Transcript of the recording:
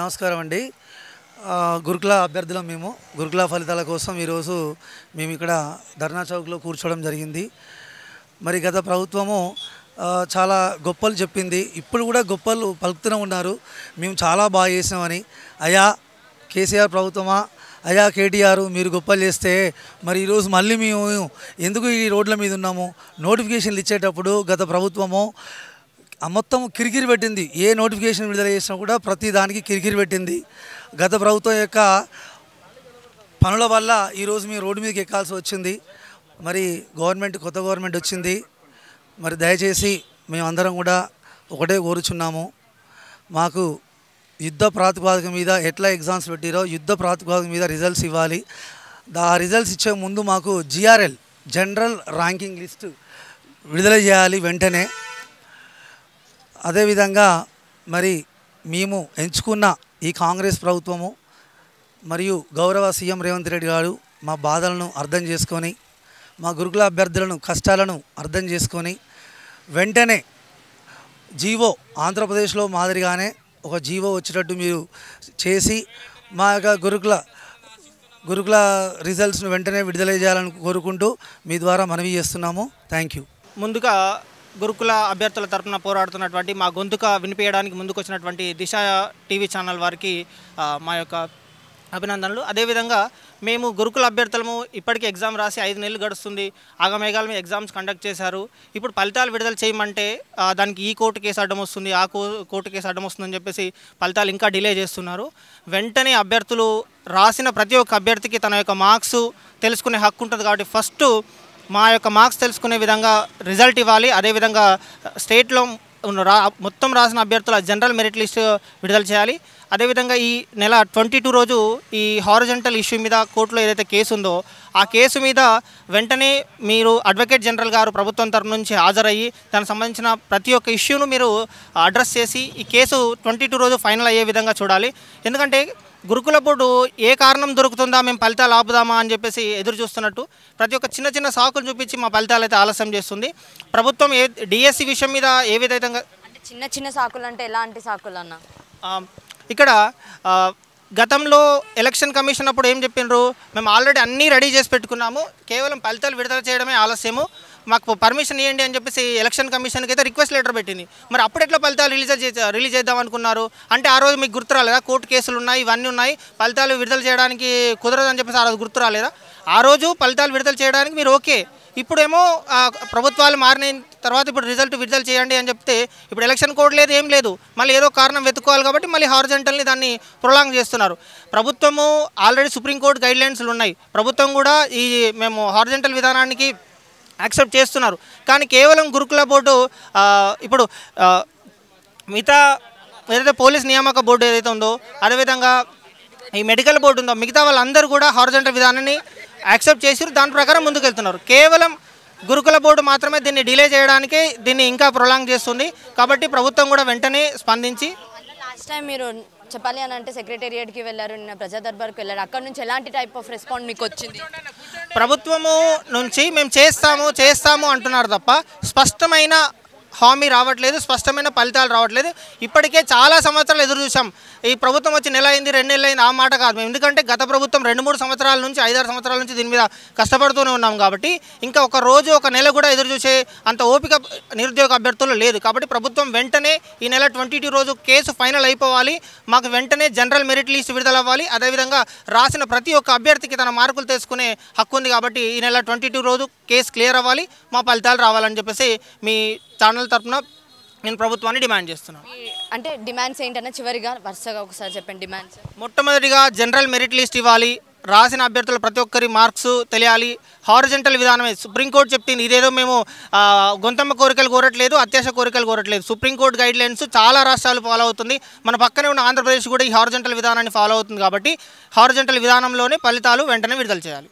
నమస్కారం అండి. గురుకుల అభ్యర్థులం మేము. గురుకుల ఫలితాల కోసం ఈరోజు మేము ఇక్కడ ధర్నా చౌక్లో కూర్చోవడం జరిగింది. మరి గత ప్రభుత్వము చాలా గొప్పలు చెప్పింది, ఇప్పుడు కూడా గొప్పలు పలుకుతూనే ఉన్నారు. మేము చాలా బాగా చేసినామని. అయ్యా కేసీఆర్ ప్రభుత్వమా, అయ్యా కేటీఆర్ మీరు గొప్పలు చేస్తే మరి ఈరోజు మళ్ళీ మేము ఎందుకు ఈ రోడ్ల మీద ఉన్నాము? నోటిఫికేషన్లు ఇచ్చేటప్పుడు గత ప్రభుత్వము మొత్తం కిరికిరి పెట్టింది. ఏ నోటిఫికేషన్ విడుదల చేసినా కూడా ప్రతి దానికి కిరికిరి పెట్టింది. గత ప్రభుత్వం యొక్క పనుల వల్ల ఈరోజు మేము రోడ్డు మీదకి ఎక్కాల్సి వచ్చింది. మరి కొత్త గవర్నమెంట్ వచ్చింది. మరి దయచేసి మేమందరం కూడా ఒకటే కోరుచున్నాము, మాకు యుద్ధ ప్రాతిపదిక మీద ఎట్లా ఎగ్జామ్స్ పెట్టిరో యుద్ధ ప్రాతిపదిక మీద రిజల్ట్స్ ఇవ్వాలి. ఆ రిజల్ట్స్ ఇచ్చే ముందు మాకు జిఆర్ఎల్ జనరల్ ర్యాంకింగ్ లిస్టు విడుదల చేయాలి వెంటనే. అదేవిధంగా మరి మేము ఎంచుకున్న ఈ కాంగ్రెస్ ప్రభుత్వము మరియు గౌరవ సీఎం రేవంత్ రెడ్డి గారు మా బాధలను అర్థం చేసుకొని, మా గురుకుల అభ్యర్థులను కష్టాలను అర్థం చేసుకొని వెంటనే జీవో ఆంధ్రప్రదేశ్లో మాదిరిగానే ఒక జీవో వచ్చేటట్టు మీరు చేసి మా యొక్క గురుకుల రిజల్ట్స్ను వెంటనే విడుదల చేయాలని కోరుకుంటూ మీ ద్వారా మనవి చేస్తున్నాము. Thank you. ముందుగా గురుకుల అభ్యర్థుల తరఫున పోరాడుతున్నటువంటి మా గొంతుక వినిపించడానికి ముందుకు వచ్చినటువంటి దిశ టీవీ ఛానల్ వారికి మా యొక్క అభినందనలు. అదేవిధంగా మేము గురుకుల అభ్యర్థులము ఇప్పటికీ ఎగ్జామ్ రాసి 5 నెలలు గడుస్తుంది. ఆగమేఘాల మీద ఎగ్జామ్స్ కండక్ట్ చేశారు. ఇప్పుడు ఫలితాలు విడుదల చేయమంటే దానికి ఈ కోర్టు కేసు అడ్డం వస్తుంది, ఆ కోర్టు కేసు అడ్డం వస్తుందని చెప్పేసి ఫలితాలు ఇంకా డిలే చేస్తున్నారు. వెంటనే అభ్యర్థులు రాసిన ప్రతి ఒక్క అభ్యర్థికి తన యొక్క మార్క్స్ తెలుసుకునే హక్కు ఉంటుంది. కాబట్టి ఫస్ట్ మా యొక్క మార్క్స్ తెలుసుకునే విధంగా రిజల్ట్ ఇవ్వాలి. అదేవిధంగా స్టేట్లో మొత్తం రాసిన అభ్యర్థుల జనరల్ మెరిట్ లిస్ట్ విడుదల చేయాలి. అదేవిధంగా ఈ నెల 22 రోజు ఈ హారిజంటల్ ఇష్యూ మీద కోర్టులో ఏదైతే కేసు ఉందో ఆ కేసు మీద వెంటనే మీరు అడ్వకేట్ జనరల్ గారు ప్రభుత్వం తరఫు నుంచి హాజరయ్యి దానికి సంబంధించిన ప్రతి ఒక్క ఇష్యూను మీరు అడ్రస్ చేసి ఈ కేసు 22 రోజు ఫైనల్ అయ్యే విధంగా చూడాలి. ఎందుకంటే గురుకుల బోర్డు ఏ కారణం దొరుకుతుందా మేము ఫలితాలు ఆపుదామా అని చెప్పేసి ఎదురు చూస్తున్నట్టు ప్రతి ఒక్క చిన్న సాకులు చూపించి మా ఫలితాలు అయితే ఆలస్యం చేస్తుంది. ప్రభుత్వం డిఎస్సి విషయం మీద ఏ విధంగా చిన్న సాకులు అంటే ఎలాంటి సాకులు అన్న? ఇక్కడ గతంలో ఎలక్షన్ కమిషన్ అప్పుడు ఏం చెప్పినారు, మేము ఆల్రెడీ అన్నీ రెడీ చేసి పెట్టుకున్నాము, కేవలం ఫలితాలు విడుదల చేయడమే ఆలస్యము, మాకు పర్మిషన్ ఇవ్వండి అని చెప్పేసి ఎలక్షన్ కమిషన్కి అయితే రిక్వెస్ట్ లెటర్ పెట్టింది. మరి అప్పుడు ఎట్లా ఫలితాలు రిలీజ్ చేద్దాం అనుకున్నారు? అంటే ఆ రోజు మీకు గుర్తు రాలేదా? కోర్టు కేసులు ఉన్నాయి, ఇవన్నీ ఉన్నాయి, ఫలితాలు విడుదల చేయడానికి కుదరదని చెప్పేసి ఆ రోజు గుర్తు రాలేదా? ఆ రోజు ఫలితాలు విడుదల చేయడానికి మీరు ఓకే, ఇప్పుడేమో ప్రభుత్వాలు మారిన తర్వాత ఇప్పుడు రిజల్ట్ విడుదల చేయండి అని చెప్తే ఇప్పుడు ఎలక్షన్ కోడ్ లేదు, ఏం లేదు, మళ్ళీ ఏదో కారణం వెతుక్కోవాలి కాబట్టి మళ్ళీ హారిజంటల్ని దాన్ని ప్రొలాంగ్ చేస్తున్నారు. ప్రభుత్వము ఆల్రెడీ సుప్రీంకోర్టు గైడ్లైన్స్లు ఉన్నాయి, ప్రభుత్వం కూడా మేము హారిజంటల్ విధానానికి యాక్సెప్ట్ చేస్తున్నారు. కానీ కేవలం గురుకుల బోర్డు ఇప్పుడు మిగతా ఏదైతే పోలీస్ నియామక బోర్డు ఏదైతే ఉందో అదేవిధంగా ఈ మెడికల్ బోర్డు ఉందో మిగతా వాళ్ళందరూ కూడా హారిజంటల్ విధానాన్ని యాక్సెప్ట్ చేసి దాని ప్రకారం ముందుకెళ్తున్నారు. కేవలం గురుకుల బోర్డు మాత్రమే దీన్ని డిలే చేయడానికి దీన్ని ఇంకా ప్రొలాంగ్ చేస్తుంది. కాబట్టి ప్రభుత్వం కూడా వెంటనే స్పందించి లాస్ట్ టైం మీరు చెప్పాలి అని అంటే సెక్రటేరియట్కి వెళ్ళారు, నిన్న ప్రజా దర్బార్కి వెళ్ళారు, అక్కడ నుంచి ఎలాంటి టైప్ ఆఫ్ రెస్పాండ్ మీకు వచ్చింది? ప్రభుత్వము నుంచి మేము చేస్తాము అంటున్నారు తప్ప స్పష్టమైన హామీ రావట్లేదు, స్పష్టమైన ఫలితాలు రావట్లేదు. ఇప్పటికే చాలా సంవత్సరాలు ఎదురు చూసాం. ఈ ప్రభుత్వం వచ్చి నెల అయింది, 2 నెలలు అయింది, ఆ మాట కాదు మేము. ఎందుకంటే గత ప్రభుత్వం 2-3 సంవత్సరాల నుంచి 5-6 సంవత్సరాల నుంచి దీని మీద కష్టపడుతూనే ఉన్నాం. కాబట్టి ఇంకా ఒక రోజు ఒక నెల కూడా ఎదురు చూసే అంత ఓపిక నిరుద్యోగ అభ్యర్థులు లేదు. కాబట్టి ప్రభుత్వం వెంటనే ఈ నెల 22 రోజు కేసు ఫైనల్ అయిపోవాలి, మాకు వెంటనే జనరల్ మెరిట్ లిస్ట్ విడుదల అవ్వాలి. అదేవిధంగా రాసిన ప్రతి ఒక్క అభ్యర్థికి తన మార్కులు తెలుసుకునే హక్కు ఉంది. కాబట్టి ఈ నెల 22 రోజు కేసు క్లియర్ అవ్వాలి, మా ఫలితాలు రావాలని చెప్పేసి మీ ఛానల్ తరఫున నేను ప్రభుత్వాన్ని డిమాండ్ చేస్తున్నాను. అంటే డిమాండ్స్ ఏంటన్నా చివరిగా వరుసగా ఒకసారి చెప్పండి డిమాండ్స్. మొట్టమొదటిగా జనరల్ మెరిట్ లిస్ట్ ఇవ్వాలి, రాసిన అభ్యర్థులు ప్రతి ఒక్కరి మార్క్స్ తెలియాలి, హారిజంటల్ విధానమే సుప్రీంకోర్టు చెప్పింది. ఇదేదో మేము గొంతమ్మ కోరికలు కోరట్లేదు, అత్యాశ కోరికలు కోరట్లేదు. సుప్రీంకోర్టు గైడ్లైన్స్ చాలా రాష్ట్రాలు ఫాలో అవుతుంది, మన పక్కనే ఉన్న ఆంధ్రప్రదేశ్ కూడా ఈ హారిజంటల్ విధానాన్ని ఫాలో అవుతుంది. కాబట్టి హారిజంటల్ విధానంలోనే ఫలితాలు వెంటనే విడుదల చేయాలి.